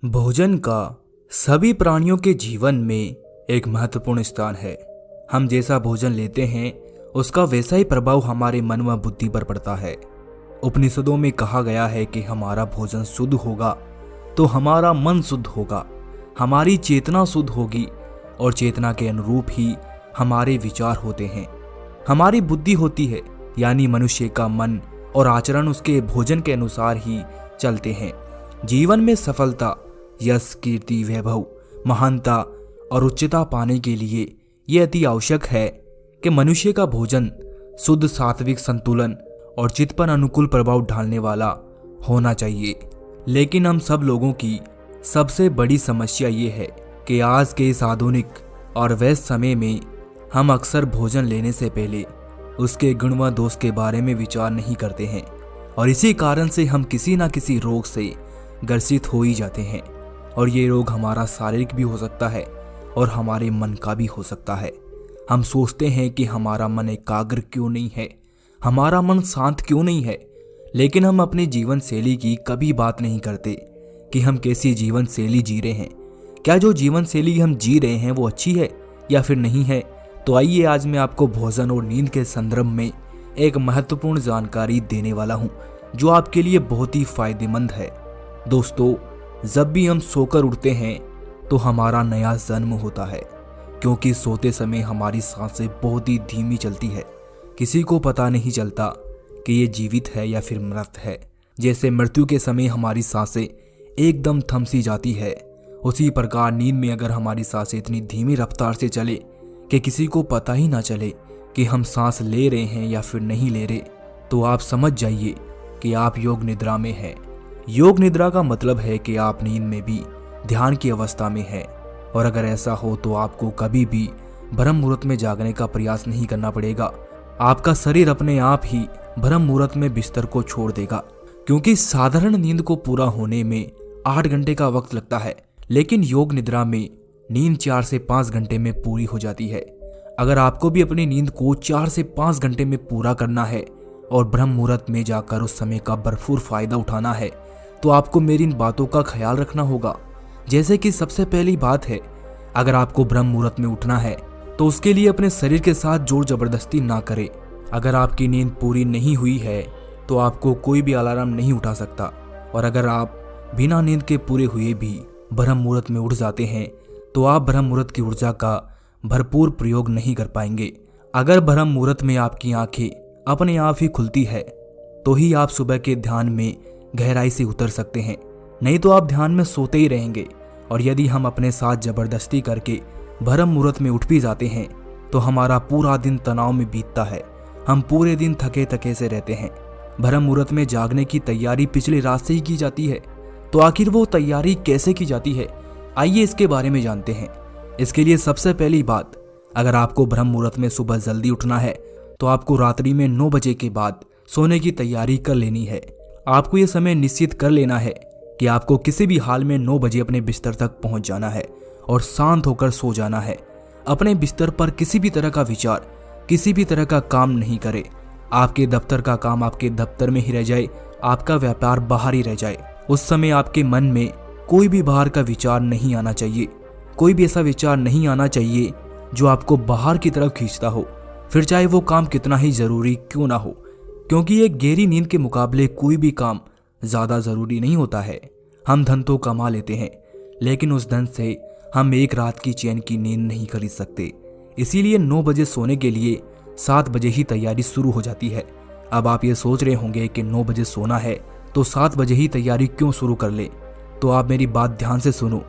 भोजन का सभी प्राणियों के जीवन में एक महत्वपूर्ण स्थान है। हम जैसा भोजन लेते हैं उसका वैसा ही प्रभाव हमारे मन व बुद्धि पर पड़ता है। उपनिषदों में कहा गया है कि हमारा भोजन शुद्ध होगा तो हमारा मन शुद्ध होगा, हमारी चेतना शुद्ध होगी और चेतना के अनुरूप ही हमारे विचार होते हैं। हमारी बुद्धि होती है, यानी मनुष्य का मन और आचरण उसके भोजन के अनुसार ही चलते हैं। जीवन में सफलता, यश, कीर्ति, वैभव, महानता और उच्चता पाने के लिए यह अति आवश्यक है कि मनुष्य का भोजन शुद्ध, सात्विक, संतुलन और चित्त पर अनुकूल प्रभाव डालने वाला होना चाहिए। लेकिन हम सब लोगों की सबसे बड़ी समस्या ये है कि आज के इस आधुनिक और व्यस्त समय में हम अक्सर भोजन लेने से पहले उसके गुण व दोष के बारे में विचार नहीं करते हैं और इसी कारण से हम किसी न किसी रोग से ग्रसित हो ही जाते हैं। और ये रोग हमारा शारीरिक भी हो सकता है और हमारे मन का भी हो सकता है। हम सोचते हैं कि हमारा मन एकाग्र क्यों नहीं है, हमारा मन शांत क्यों नहीं है, लेकिन हम अपने जीवन शैली की कभी बात नहीं करते कि हम कैसी जीवन शैली जी रहे हैं। क्या जो जीवन शैली हम जी रहे हैं वो अच्छी है या फिर नहीं है? तो आइए आज मैं आपको भोजन और नींद के संदर्भ में एक महत्वपूर्ण जानकारी देने वाला हूं जो आपके लिए बहुत ही फायदेमंद है। दोस्तों, जब भी हम सोकर उठते हैं तो हमारा नया जन्म होता है, क्योंकि सोते समय हमारी सांसें बहुत ही धीमी चलती है। किसी को पता नहीं चलता कि ये जीवित है या फिर मृत है। जैसे मृत्यु के समय हमारी सांसें एकदम थम सी जाती है, उसी प्रकार नींद में अगर हमारी सांसें इतनी धीमी रफ्तार से चले कि किसी को पता ही ना चले कि हम सांस ले रहे हैं या फिर नहीं ले रहे, तो आप समझ जाइए कि आप योग निद्रा में हैं। योग निद्रा का मतलब है कि आप नींद में भी ध्यान की अवस्था में हैं। और अगर ऐसा हो तो आपको कभी भी ब्रह्म मुहूर्त में जागने का प्रयास नहीं करना पड़ेगा। आपका शरीर अपने आप ही ब्रह्म मुहूर्त में बिस्तर को छोड़ देगा, क्योंकि साधारण नींद को पूरा होने में 8 घंटे का वक्त लगता है, लेकिन योग निद्रा में नींद 4 से 5 घंटे में पूरी हो जाती है। अगर आपको भी अपनी नींद को 4 से 5 घंटे में पूरा करना है और ब्रह्म मुहूर्त में जाकर उस समय का भरपूर फायदा उठाना है, तो आपको मेरी इन बातों का ख्याल रखना होगा। जैसे कि सबसे पहली बात है, अगर आपको ब्रह्म मुहूर्त में उठना है तो उसके लिए अपने शरीर के साथ जोर जबरदस्ती ना करें। अगर आपकी नींद पूरी नहीं हुई है तो आपको कोई भी अलार्म नहीं उठा सकता, और अगर आप बिना नींद के पूरे हुए भी ब्रह्म मुहूर्त में उठ जाते हैं तो आप ब्रह्म मुहूर्त की ऊर्जा का भरपूर प्रयोग नहीं कर पाएंगे। अगर ब्रह्म मुहूर्त में आपकी आंखें अपने आप ही खुलती है तो ही आप सुबह के ध्यान में गहराई से उतर सकते हैं, नहीं तो आप ध्यान में सोते ही रहेंगे। और यदि हम अपने साथ जबरदस्ती करके ब्रह्म मुहूर्त में उठ भी जाते हैं तो हमारा पूरा दिन तनाव में बीतता है, हम पूरे दिन थके थके से रहते हैं। ब्रह्म मुहूर्त में जागने की तैयारी पिछली रात से ही की जाती है, तो आखिर वो तैयारी कैसे की जाती है, आइए इसके बारे में जानते हैं। इसके लिए सबसे पहली बात, अगर आपको ब्रह्म मुहूर्त में सुबह जल्दी उठना है तो आपको रात्रि में 9 बजे के बाद सोने की तैयारी कर लेनी है। आपको ये समय निश्चित कर लेना है कि आपको किसी भी हाल में 9 बजे अपने बिस्तर तक पहुंच जाना है और शांत होकर सो जाना है। अपने बिस्तर पर किसी भी तरह का विचार, किसी भी तरह का काम नहीं करे। आपके दफ्तर का काम आपके दफ्तर में ही रह जाए, आपका व्यापार बाहर ही रह जाए। उस समय आपके मन में कोई भी बाहर का विचार नहीं आना चाहिए, कोई भी ऐसा विचार नहीं आना चाहिए जो आपको बाहर की तरफ खींचता हो, फिर चाहे वो काम कितना ही जरूरी क्यों ना हो, क्योंकि एक गहरी नींद के मुकाबले कोई भी काम ज्यादा जरूरी नहीं होता है। हम धन तो कमा लेते हैं, लेकिन उस धन से हम एक रात की चैन की नींद नहीं खरीद सकते। इसीलिए 9 बजे सोने के लिए 7 बजे ही तैयारी शुरू हो जाती है। अब आप ये सोच रहे होंगे कि 9 बजे सोना है तो 7 बजे ही तैयारी क्यों शुरू कर ले? तो आप मेरी बात ध्यान से सुनो।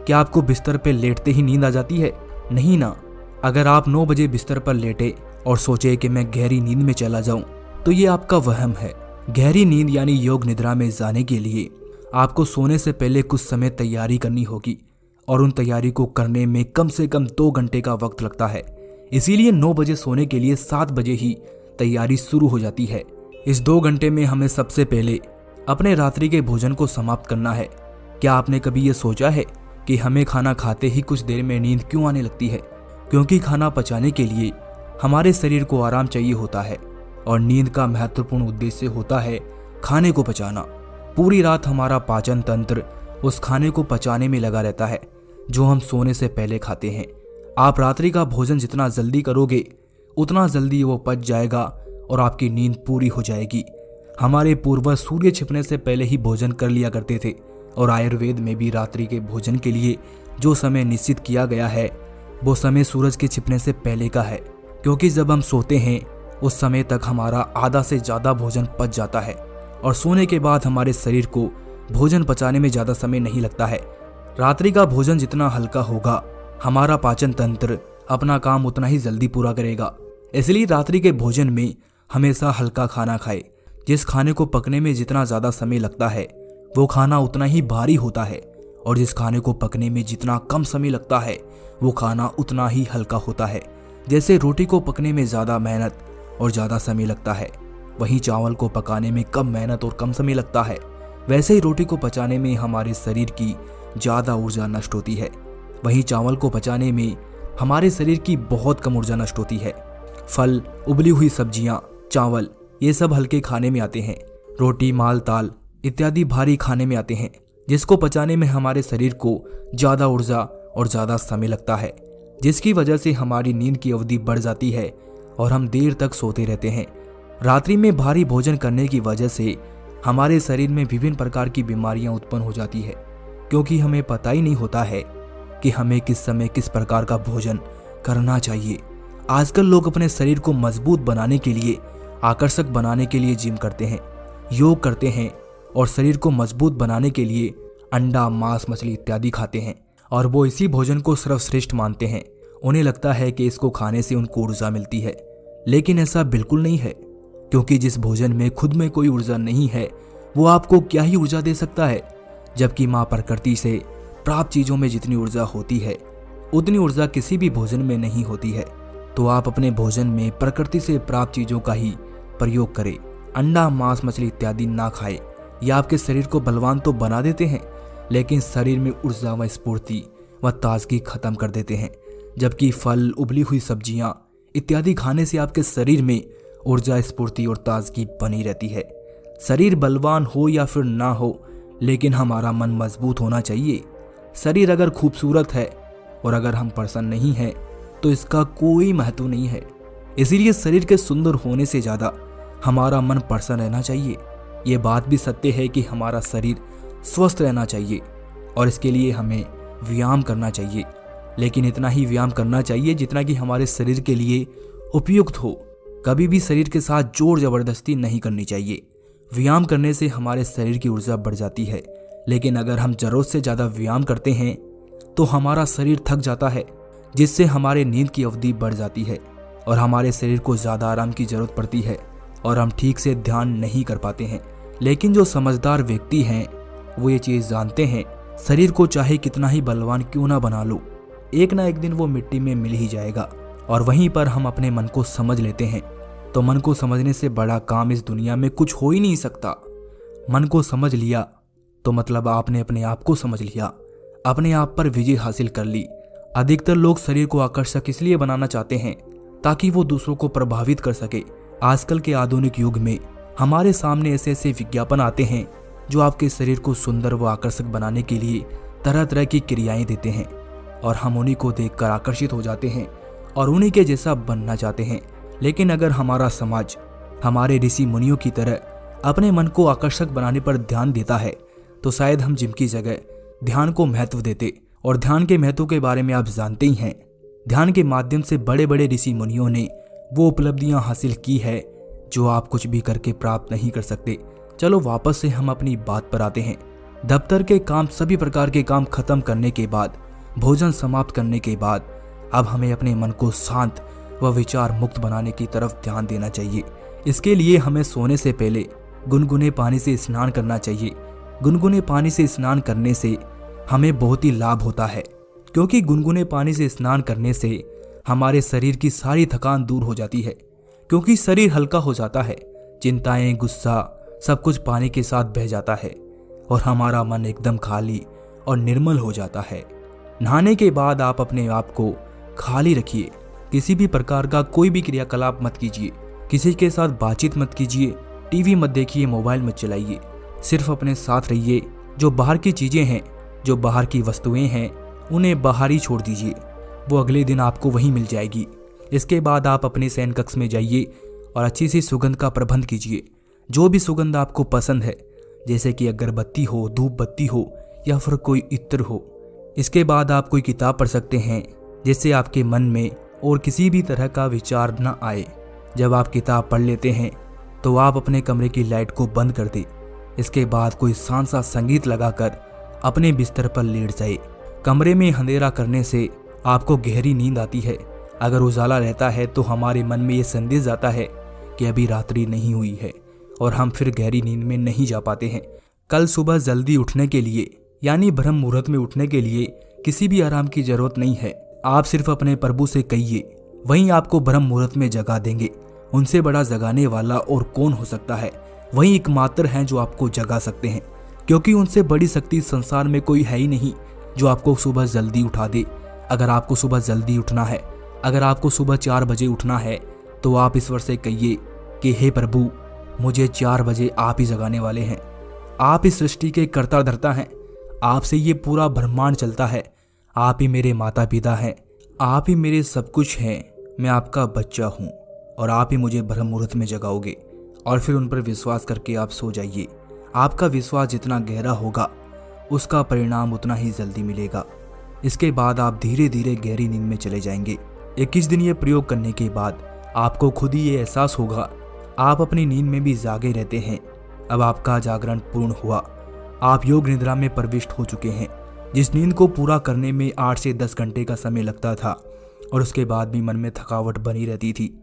क्या आपको बिस्तर पर लेटते ही नींद आ जाती है? नहीं ना। अगर आप 9 बजे बिस्तर पर लेटे और सोचे कि मैं गहरी नींद में चला जाऊं, तो ये आपका वहम है। गहरी नींद यानी योग निद्रा में जाने के लिए आपको सोने से पहले कुछ समय तैयारी करनी होगी, और उन तैयारी को करने में कम से कम 2 घंटे का वक्त लगता है। इसीलिए 9 बजे सोने के लिए 7 बजे ही तैयारी शुरू हो जाती है। इस 2 घंटे में हमें सबसे पहले अपने रात्रि के भोजन को समाप्त करना है। क्या आपने कभी ये सोचा है कि हमें खाना खाते ही कुछ देर में नींद क्यों आने लगती है? क्योंकि खाना पचाने के लिए हमारे शरीर को आराम चाहिए होता है, और नींद का महत्वपूर्ण उद्देश्य होता है खाने को पचाना। पूरी रात हमारा पाचन तंत्र उस खाने को पचाने में लगा रहता है जो हम सोने से पहले खाते हैं। आप रात्रि का भोजन जितना जल्दी करोगे उतना जल्दी वो पच जाएगा और आपकी नींद पूरी हो जाएगी। हमारे पूर्वज सूर्य छिपने से पहले ही भोजन कर लिया करते थे और आयुर्वेद में भी रात्रि के भोजन के लिए जो समय निश्चित किया गया है वो समय सूरज के छिपने से पहले का है, क्योंकि जब हम सोते हैं उस समय तक हमारा आधा से ज़्यादा भोजन पच जाता है और सोने के बाद हमारे शरीर को भोजन पचाने में ज़्यादा समय नहीं लगता है। रात्रि का भोजन जितना हल्का होगा हमारा पाचन तंत्र अपना काम उतना ही जल्दी पूरा करेगा। इसलिए रात्रि के भोजन में हमेशा हल्का खाना खाए। जिस खाने को पकने में जितना ज़्यादा समय लगता है वो खाना उतना ही भारी होता है, और जिस खाने को पकने में जितना कम समय लगता है वो खाना उतना ही हल्का होता है। जैसे रोटी को पकने में ज़्यादा मेहनत और ज़्यादा समय लगता है, वहीं चावल को पकाने में कम मेहनत और कम समय लगता है, वैसे ही रोटी को पचाने में हमारे शरीर की ज़्यादा ऊर्जा नष्ट होती है। वहीं चावल को पचाने में हमारे शरीर की बहुत कम ऊर्जा नष्ट होती है। फल, उबली हुई सब्जियाँ, चावल ये सब हल्के खाने में आते हैं। रोटी, माल, दाल इत्यादि भारी खाने में आते हैं, जिसको पचाने में हमारे शरीर को ज़्यादा ऊर्जा और ज़्यादा समय लगता है, जिसकी वजह से हमारी नींद की अवधि बढ़ जाती है और हम देर तक सोते रहते हैं। रात्रि में भारी भोजन करने की वजह से हमारे शरीर में विभिन्न प्रकार की बीमारियां उत्पन्न हो जाती है, क्योंकि हमें पता ही नहीं होता है कि हमें किस समय किस प्रकार का भोजन करना चाहिए। आजकल लोग अपने शरीर को मजबूत बनाने के लिए, आकर्षक बनाने के लिए जिम करते हैं, योग करते हैं और शरीर को मजबूत बनाने के लिए अंडा, मांस, मछली इत्यादि खाते हैं, और वो इसी भोजन को सर्वश्रेष्ठ मानते हैं। उन्हें लगता है कि इसको खाने से उनको ऊर्जा मिलती है, लेकिन ऐसा बिल्कुल नहीं है, क्योंकि जिस भोजन में खुद में कोई ऊर्जा नहीं है वो आपको क्या ही ऊर्जा दे सकता है। जबकि माँ प्रकृति से प्राप्त चीज़ों में जितनी ऊर्जा होती है उतनी ऊर्जा किसी भी भोजन में नहीं होती है। तो आप अपने भोजन में प्रकृति से प्राप्त चीज़ों का ही प्रयोग करें। अंडा, मांस, मछली इत्यादि ना खाएं। यह आपके शरीर को बलवान तो बना देते हैं, लेकिन शरीर में ऊर्जा व स्फूर्ति व ताजगी खत्म कर देते हैं। जबकि फल, उबली हुई सब्जियां इत्यादि खाने से आपके शरीर में ऊर्जा, स्फूर्ति और ताजगी बनी रहती है। शरीर बलवान हो या फिर ना हो, लेकिन हमारा मन मजबूत होना चाहिए। शरीर अगर खूबसूरत है और अगर हम प्रसन्न नहीं हैं तो इसका कोई महत्व नहीं है। इसीलिए शरीर के सुंदर होने से ज़्यादा हमारा मन प्रसन्न रहना चाहिए। ये बात भी सत्य है कि हमारा शरीर स्वस्थ रहना चाहिए और इसके लिए हमें व्यायाम करना चाहिए, लेकिन इतना ही व्यायाम करना चाहिए जितना कि हमारे शरीर के लिए उपयुक्त हो। कभी भी शरीर के साथ जोर जबरदस्ती नहीं करनी चाहिए। व्यायाम करने से हमारे शरीर की ऊर्जा बढ़ जाती है, लेकिन अगर हम ज़रूरत से ज़्यादा व्यायाम करते हैं तो हमारा शरीर थक जाता है, जिससे हमारे नींद की अवधि बढ़ जाती है और हमारे शरीर को ज़्यादा आराम की ज़रूरत पड़ती है और हम ठीक से ध्यान नहीं कर पाते हैं। लेकिन जो समझदार व्यक्ति हैं वो ये चीज़ जानते हैं, शरीर को चाहे कितना ही बलवान क्यों ना बना लो, एक ना एक दिन वो मिट्टी में मिल ही जाएगा। और वहीं पर हम अपने मन को समझ लेते हैं, तो मन को समझने से बड़ा काम इस दुनिया में कुछ हो ही नहीं सकता। मन को समझ लिया तो मतलब आपने अपने आप को समझ लिया, अपने आप पर विजय हासिल कर ली। अधिकतर लोग शरीर को आकर्षक इसलिए बनाना चाहते हैं ताकि वो दूसरों को प्रभावित कर सके। आजकल के आधुनिक युग में हमारे सामने ऐसे ऐसे विज्ञापन आते हैं जो आपके शरीर को सुंदर व आकर्षक बनाने के लिए तरह तरह की क्रियाएं देते हैं, और हम उन्हीं को देखकर आकर्षित हो जाते हैं और उन्हीं के जैसा बनना चाहते हैं। लेकिन अगर हमारा समाज हमारे ऋषि मुनियों की तरह अपने मन को आकर्षक बनाने पर ध्यान देता है तो शायद हम जिम की जगह ध्यान को महत्व देते। और ध्यान के महत्व के बारे में आप जानते ही हैं, ध्यान के माध्यम से बड़े बड़े ऋषि मुनियों ने वो उपलब्धियां हासिल की है जो आप कुछ भी करके प्राप्त नहीं कर सकते। चलो वापस से हम अपनी बात पर आते हैं। दफ्तर के काम, सभी प्रकार के काम खत्म करने के बाद, भोजन समाप्त करने के बाद अब हमें अपने मन को शांत व विचार मुक्त बनाने की तरफ ध्यान देना चाहिए। इसके लिए हमें सोने से पहले गुनगुने पानी से स्नान करना चाहिए। गुनगुने पानी से स्नान करने से हमें बहुत ही लाभ होता है, क्योंकि गुनगुने पानी से स्नान करने से हमारे शरीर की सारी थकान दूर हो जाती है, क्योंकि शरीर हल्का हो जाता है। चिंताएं, गुस्सा सब कुछ पानी के साथ बह जाता है और हमारा मन एकदम खाली और निर्मल हो जाता है। नहाने के बाद आप अपने आप को खाली रखिए। किसी भी प्रकार का कोई भी क्रियाकलाप मत कीजिए, किसी के साथ बातचीत मत कीजिए, टीवी मत देखिए, मोबाइल मत चलाइए। सिर्फ अपने साथ रहिए जो बाहर की चीजें हैं, जो बाहर की वस्तुएं हैं, उन्हें बाहर ही छोड़ दीजिए। वो अगले दिन आपको वहीं मिल जाएगी। इसके बाद आप अपने शयन कक्ष में जाइए और अच्छी सी सुगंध का प्रबंध कीजिए। जो भी सुगंध आपको पसंद है, जैसे कि अगरबत्ती हो, धूप बत्ती हो या फिर कोई इत्र हो। इसके बाद आप कोई किताब पढ़ सकते हैं जिससे आपके मन में और किसी भी तरह का विचार न आए। जब आप किताब पढ़ लेते हैं तो आप अपने कमरे की लाइट को बंद कर दें। इसके बाद कोई शांत सा संगीत लगाकर अपने बिस्तर पर लेट जाए। कमरे में अंधेरा करने से आपको गहरी नींद आती है। अगर उजाला रहता है तो हमारे मन में ये संदेश आता है कि अभी रात्रि नहीं हुई है और हम फिर गहरी नींद में नहीं जा पाते हैं। कल सुबह जल्दी उठने के लिए यानी ब्रह्म मुहूर्त में उठने के लिए किसी भी आराम की जरूरत नहीं है। आप सिर्फ अपने प्रभु से कहिए, वहीं आपको ब्रह्म मुहूर्त में जगा देंगे। उनसे बड़ा जगाने वाला और कौन हो सकता है। वही एकमात्र हैं जो आपको जगा सकते हैं, क्योंकि उनसे बड़ी शक्ति संसार में कोई है ही नहीं जो आपको सुबह जल्दी उठा दे। अगर आपको सुबह जल्दी उठना है, अगर आपको सुबह 4 बजे उठना है, तो आप ईश्वर से कहिए कि हे प्रभु, मुझे 4 बजे आप ही जगाने वाले हैं। आप इस सृष्टि के कर्ता धर्ता हैं। आपसे ये पूरा ब्रह्मांड चलता है। आप ही मेरे माता पिता हैं, आप ही मेरे सब कुछ हैं। मैं आपका बच्चा हूँ और आप ही मुझे ब्रह्म मुहूर्त में जगाओगे। और फिर उन पर विश्वास करके आप सो जाइए। आपका विश्वास जितना गहरा होगा, उसका परिणाम उतना ही जल्दी मिलेगा। इसके बाद आप धीरे धीरे गहरी नींद में चले जाएंगे। 21 दिन ये प्रयोग करने के बाद आपको खुद ही ये एहसास होगा, आप अपनी नींद में भी जागे रहते हैं। अब आपका जागरण पूर्ण हुआ। आप योग निद्रा में प्रविष्ट हो चुके हैं। जिस नींद को पूरा करने में 8 से 10 घंटे का समय लगता था और उसके बाद भी मन में थकावट बनी रहती थी,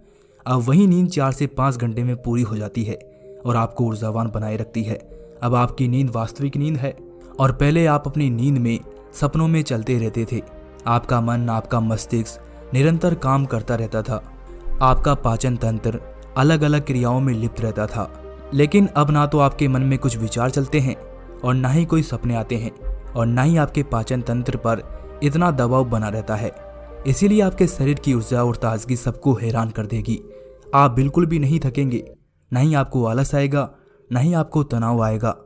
अब वही नींद 4 से 5 घंटे में पूरी हो जाती है और आपको ऊर्जावान बनाए रखती है। अब आपकी नींद वास्तविक नींद है। और पहले आप अपनी नींद में सपनों में चलते रहते थे। आपका मन, आपका मस्तिष्क निरंतर काम करता रहता था। आपका पाचन तंत्र अलग अलग क्रियाओं में लिप्त रहता था। लेकिन अब ना तो आपके मन में कुछ विचार चलते हैं और ना ही कोई सपने आते हैं और ना ही आपके पाचन तंत्र पर इतना दबाव बना रहता है। इसीलिए आपके शरीर की ऊर्जा और ताजगी सबको हैरान कर देगी। आप बिल्कुल भी नहीं थकेंगे, ना ही आपको आलस आएगा, ना ही आपको तनाव आएगा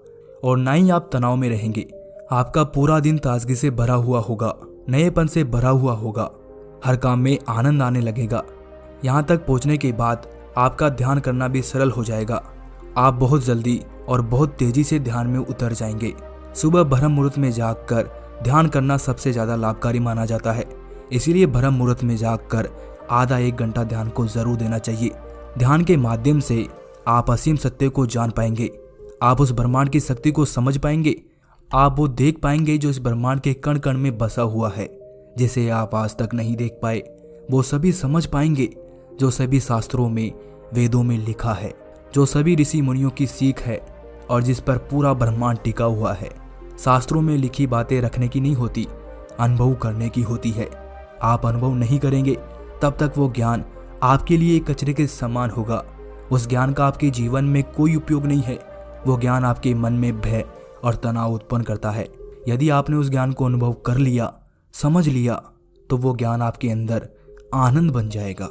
और ना ही आप तनाव में रहेंगे। आपका पूरा दिन ताजगी से भरा हुआ होगा, नएपन से भरा हुआ होगा। हर काम में आनंद आने लगेगा। यहाँ तक पहुँचने के बाद आपका ध्यान करना भी सरल हो जाएगा। आप बहुत जल्दी और बहुत तेजी से ध्यान में उतर जाएंगे। सुबह ब्रह्म मुहूर्त में जागकर ध्यान करना सबसे ज्यादा लाभकारी माना जाता है। इसीलिए ब्रह्म मुहूर्त में जागकर आधा 1 घंटा ध्यान को जरूर देना चाहिए। ध्यान के माध्यम से आप असीम सत्य को जान पाएंगे। आप उस ब्रह्मांड की शक्ति को समझ पाएंगे। आप वो देख पाएंगे जो इस ब्रह्मांड के कण कण में बसा हुआ है, जिसे आप आज तक नहीं देख पाए। वो सभी समझ पाएंगे जो सभी शास्त्रों में, वेदों में लिखा है, जो सभी ऋषि मुनियों की सीख है और जिस पर पूरा ब्रह्मांड टिका हुआ है। शास्त्रों में लिखी बातें रखने की नहीं होती, अनुभव करने की होती है। आप अनुभव नहीं करेंगे तब तक वो ज्ञान आपके लिए एक कचरे के समान होगा। उस ज्ञान का आपके जीवन में कोई उपयोग नहीं है। वो ज्ञान आपके मन में भय और तनाव उत्पन्न करता है। यदि आपने उस ज्ञान को अनुभव कर लिया, समझ लिया, तो वो ज्ञान आपके अंदर आनंद बन जाएगा।